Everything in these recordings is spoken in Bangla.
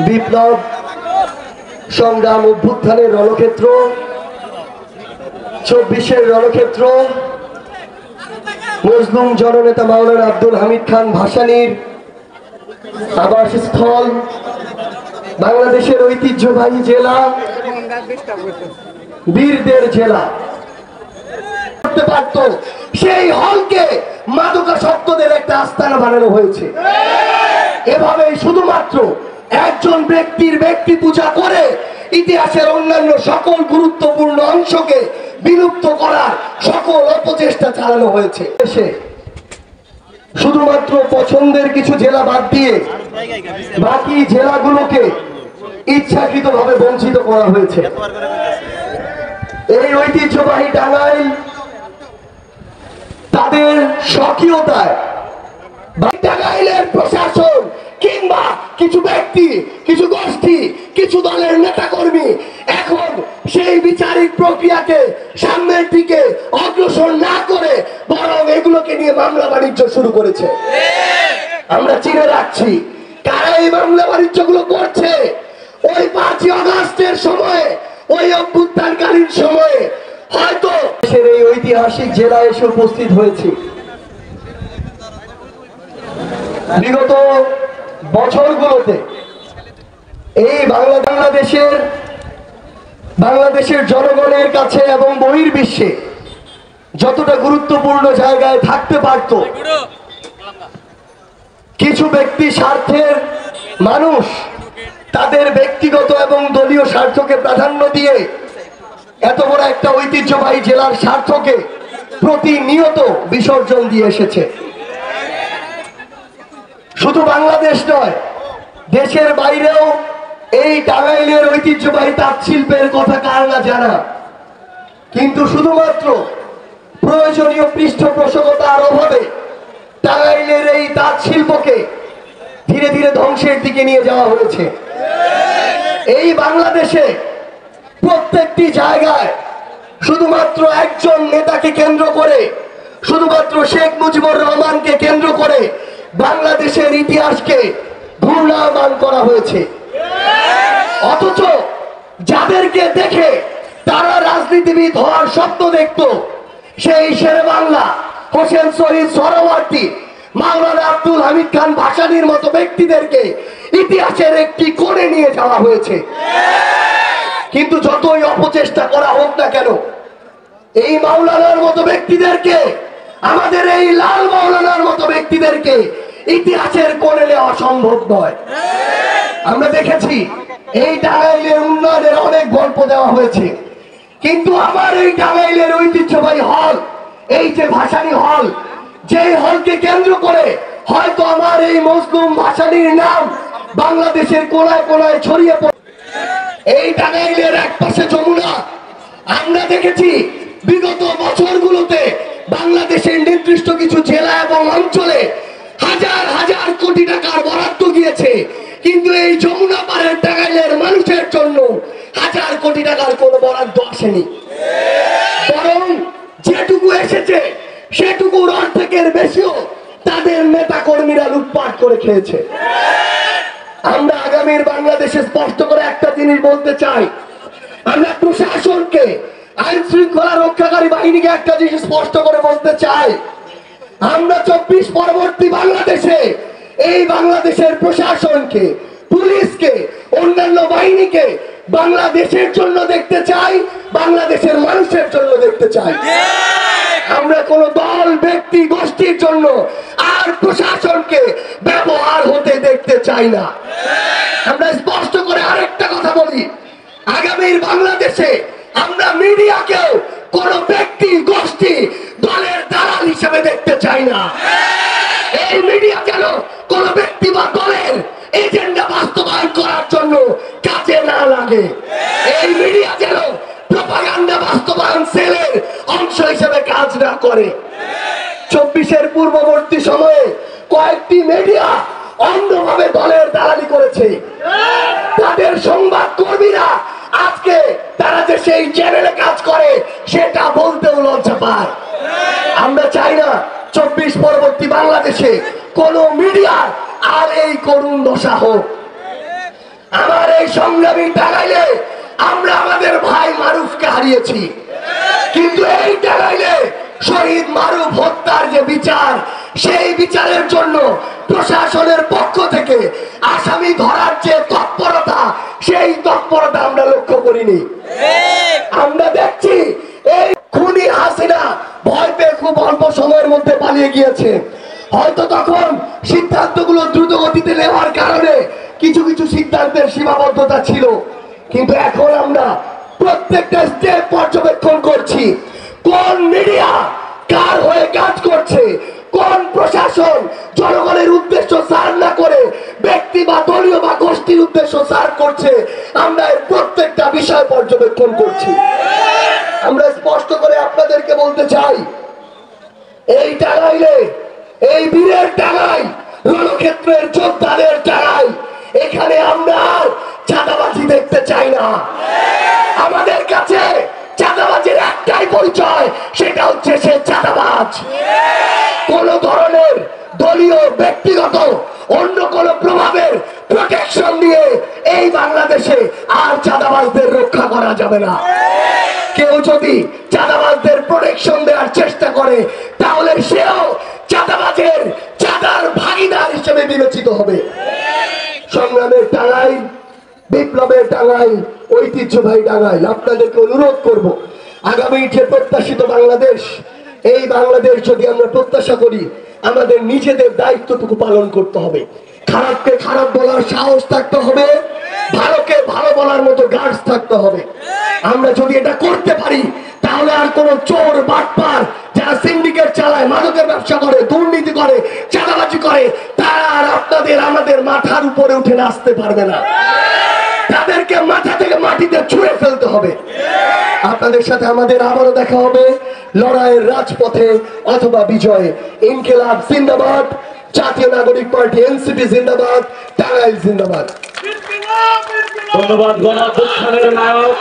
বিপ্লব সংগ্রাম অভ্যুত্থানের রণক্ষেত্র, 24-এর রণক্ষেত্র, মজলুম জননেতা মাওলানা আব্দুল হামিদ খান ভাসানীর আবাসস্থল, বাংলাদেশের ঐতিহ্যবাহী জেলা, বীরদের জেলা করতে পারত, সেই হলকে মাদকাসক্তদের একটা আস্তানা বানানো হয়েছে। এভাবে শুধুমাত্র একজন ব্যক্তির ব্যক্তি পূজা করে ইতিহাসের অন্যান্য সকল গুরুত্বপূর্ণ অংশকে বিলুপ্ত করার সকল অপচেষ্টা চালানো হয়েছে। শুধুমাত্র পছন্দের কিছু জেলা বাদ দিয়ে বাকি জেলাগুলোকে ইচ্ছাকৃতভাবে বঞ্চিত করা হয়েছে। এই ঐতিহ্যবাহী টাঙ্গাইল তাদের স্বকীয়তায় টাঙ্গাইলের প্রশাসন কিংবা কিছু ব্যক্তি, কিছু গোষ্ঠী, কিছু দলের নেতাকর্মী এখন সেই বিচারিক প্রক্রিয়াকে সামনের দিকে অগ্রসর না করে বরং এগুলোকে নিয়ে মামলা বাণিজ্য শুরু করেছে। আমরা চিনে রাখছি কারা এই মামলা বাণিজ্য গুলো করছে। ওই 5ই আগস্টের সময়, ওই অভ্যুত্থানকালীন সময়ে হয়তো এই ঐতিহাসিক জেলায় এসে উপস্থিত হয়েছি। বিগত বছরগুলোতে এই বাংলাদেশের জনগণের কাছে এবং বহির্বিশ্বে যতটা গুরুত্বপূর্ণ জায়গায় থাকতে পারত, কিছু ব্যক্তি স্বার্থের মানুষ তাদের ব্যক্তিগত এবং দলীয় স্বার্থকে প্রাধান্য দিয়ে এত বড় একটা ঐতিহ্যবাহী জেলার স্বার্থকে প্রতিনিয়ত বিসর্জন দিয়ে এসেছে। শুধু বাংলাদেশ নয়, দেশের বাইরেও এই টাঙ্গাইলের ঐতিহ্যবাহী তাঁত শিল্পের কথা কার না জানা, কিন্তু শুধুমাত্র প্রয়োজনীয় পৃষ্ঠপোষকতার অভাবে টাঙ্গাইলের এই তাঁত শিল্পকে ধীরে ধীরে ধ্বংসের দিকে নিয়ে যাওয়া হয়েছে। এই বাংলাদেশে প্রত্যেকটি জায়গায় শুধুমাত্র একজন নেতাকে কেন্দ্র করে, শুধুমাত্র শেখ মুজিবুর রহমানকে কেন্দ্র করে বাংলাদেশের ইতিহাসকে ঘূর্ণায়মান করা হয়েছে। অথচ যাদেরকে দেখে তারা রাজনীতিবিদ হওয়ার স্বপ্ন দেখত, সেই শেরেবাংলা, হোসেন শহীদ সোহরাওয়ার্দী, মাওলানা আব্দুল হামিদ খান ভাসানীর মতো ব্যক্তিদেরকে ইতিহাসের একটি কোণে নিয়ে যাওয়া হয়েছে। কিন্তু যতই অপচেষ্টা করা হোক না কেন, এই মাওলানার মতো ব্যক্তিদেরকে, আমাদের এই লাল মাওলানার মতো ব্যক্তিদেরকে ইতিহাসের কোণে নেওয়া সম্ভব নয়। আমরা দেখেছি এই টাঙ্গাইলের উন্নয়নের অনেক গল্প দেওয়া হয়েছে, কিন্তু আমার এই টাঙ্গাইলের ঐতিহ্যবাহী হল, এই যে ভাসানী হল, যে হলকে কেন্দ্র করে হয়তো আমার এই মজলুম ভাসানীর নাম বাংলাদেশের কোনায় কোনায় ছড়িয়ে পড়ে। এই টাঙ্গাইলের এক পাশে যমুনা। আমরা দেখেছি বিগত বছরগুলোতে বাংলাদেশের নির্দিষ্ট কিছু জেলা এবং অঞ্চলে হাজার হাজার কোটি টাকার বরাদ্দ গিয়েছে, কিন্তু এই যমুনা পাড়ের টাঙ্গাইলের মানুষের জন্য হাজার কোটি টাকার কোনো বরাদ্দ আসেনি। বরং যেটুকু এসেছে সেটুকুর অর্ধেকের বেশিও তাদের নেতা কর্মীরা লুটপাট করে খেয়েছে। আমরা আগামীর বাংলাদেশে স্পষ্ট করে একটা জিনিস বলতে চাই, আমরা প্রশাসনকে, আইন শৃঙ্খলা রক্ষাকারী বাহিনীকে একটা জিনিস স্পষ্ট করে বলতে চাই, আমরা 24 পরবর্তী বাংলাদেশে এই বাংলাদেশের প্রশাসনকে, পুলিশকে, অন্যান্য বাহিনীকে বাংলাদেশের জন্য দেখতে চাই, বাংলাদেশের মানুষের জন্য দেখতে চাই। আমরা কোন দল, ব্যক্তি, গোষ্ঠীর জন্য আর প্রশাসনকে ব্যবহার হতে দেখতে চাই না। আমরা স্পষ্ট করে আরেকটা কথা বলি, আগামীর বাংলাদেশে আমরা মিডিয়াকেও কোন ব্যক্তি, গোষ্ঠী, দলের দালাল হিসেবে দেখতে চাই না। এই মিডিয়া যেন কোন ব্যক্তি বা দলের এজেন্ডা বাস্তবায়ন করার জন্য কাজে না লাগে। এই মিডিয়া যেন প্রপাগান্ডা বাস্তবায়ন সেলের অংশ হিসেবে কাজ না করে। 24-এর পূর্ববর্তী সময়ে কয়েকটি মিডিয়া অন্ধভাবে দলের দালালি করেছে। তাদের সংবাদ কর্মীরা আজকে তারা যে সেই চ্যানেলে কাজ করে সেটা বলতেও লজ্জা পায়। আমরা চাই না 24 পরবর্তী বাংলাদেশে কোন মিডিয়ার বসা হোক। আমার এই সংগ্রামী টাঙ্গাইলে আমরা আমাদের ভাই মারুফকে হারিয়েছি, কিন্তু এই টাঙ্গাইলে শহীদ মারুফ হত্যার যে বিচার, সেই বিচারের জন্য প্রশাসনের পক্ষ থেকে আসামি ধরার যে তৎপরতা, সেই তৎপরতা আমরা লক্ষ্য করিনি। আমরা দেখছি এই খুনি হাসিনা ভয় পেয়ে খুব অল্প সময়ের মধ্যে পালিয়ে গিয়েছে। হয়তো তখন সিদ্ধান্তগুলো দ্রুত গতিতে নেওয়ার কারণে কিছু কিছু সিদ্ধান্তের সীমাবদ্ধতা ছিল, কিন্তু এখন আমরা প্রত্যেকটা স্টেপ পর্যবেক্ষণ করছি। কোন মিডিয়া কার হয়ে কাজ করছে, কোন প্রশাসন জনগণের উদ্দেশ্য সার না করে ব্যক্তি বা দলীয় বা গোষ্ঠীর উদ্দেশ্য সার করছে, আমরা এর প্রত্যেকটা বিষয় পর্যবেক্ষণ করছি। আমরা স্পষ্ট করে আপনাদেরকে বলতে চাই, এই টাঙ্গাইলে, এই বীরের টাঙ্গাই, রণক্ষেত্রের যোদ্ধাদের টাঙ্গাই, এখানে আমরা আর চাঁদাবাজি দেখতে চাই না। আমাদের কাছে চাঁদাবাজির একটাই পরিচয়, সেটা হচ্ছে সে চাঁদাবাজ। কোন ধরনের দলীয়, ব্যক্তিগত, অন্য কোন প্রভাবের প্রোটেকশন দিয়ে এই বাংলাদেশে আর চাঁদাবাজদের রক্ষা করা যাবে না। কেউ যদি চাঁদাবাজদের প্রোটেকশন দেওয়ার চেষ্টা করে, তাহলে সেও চাঁদাবাজের, চাঁদার ভাগিদার হিসেবে বিবেচিত হবে। সংগ্রামের টাঙ্গাই, বিপ্লবের টাঙ্গাই, ঐতিহ্যবাহী টাঙ্গাই, আপনাদেরকে অনুরোধ করব, আগামী যে প্রত্যাশিত বাংলাদেশ, এই বাংলাদেশ যদি আমরা প্রত্যাশা করি, আমাদের নিজেদের দায়িত্বটুকু পালন করতে হবে। খারাপকে খারাপ বলার সাহস থাকতে হবে, ভালোকে ভালো বলার মতো গার্ডস থাকতে হবে। আমরা যদি এটা করতে পারি, তাহলে আর কোন চোর, বাটপার, যারা সিন্ডিকেট চালায়, মাদকের ব্যবসা করে, দুর্নীতি করে, চাঁদাবাজি করে, তারা আর আপনাদের, আমাদের মাথার উপরে উঠে নাচতে পারবে না। তাদেরকে মাথা থেকে মাটিতে ছুঁড়ে ফেলতে হবে। আপনাদের সাথে আমাদের আবারও দেখা হবে লড়াইয়ের রাজপথে অথবা বিজয়ে। ইনকিলাব জিন্দাবাদ, জাতীয় নাগরিক পার্টি এনসিপি জিন্দাবাদ, টাঙ্গাইল জিন্দাবাদ। ধন্যবাদ গণঅভ্যুত্থানের নায়ক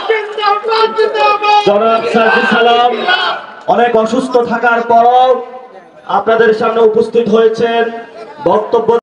জনাব সাজিদ সালাম। অনেক অসুস্থ থাকার পরও আপনাদের সামনে উপস্থিত হয়েছেন, বক্তব্য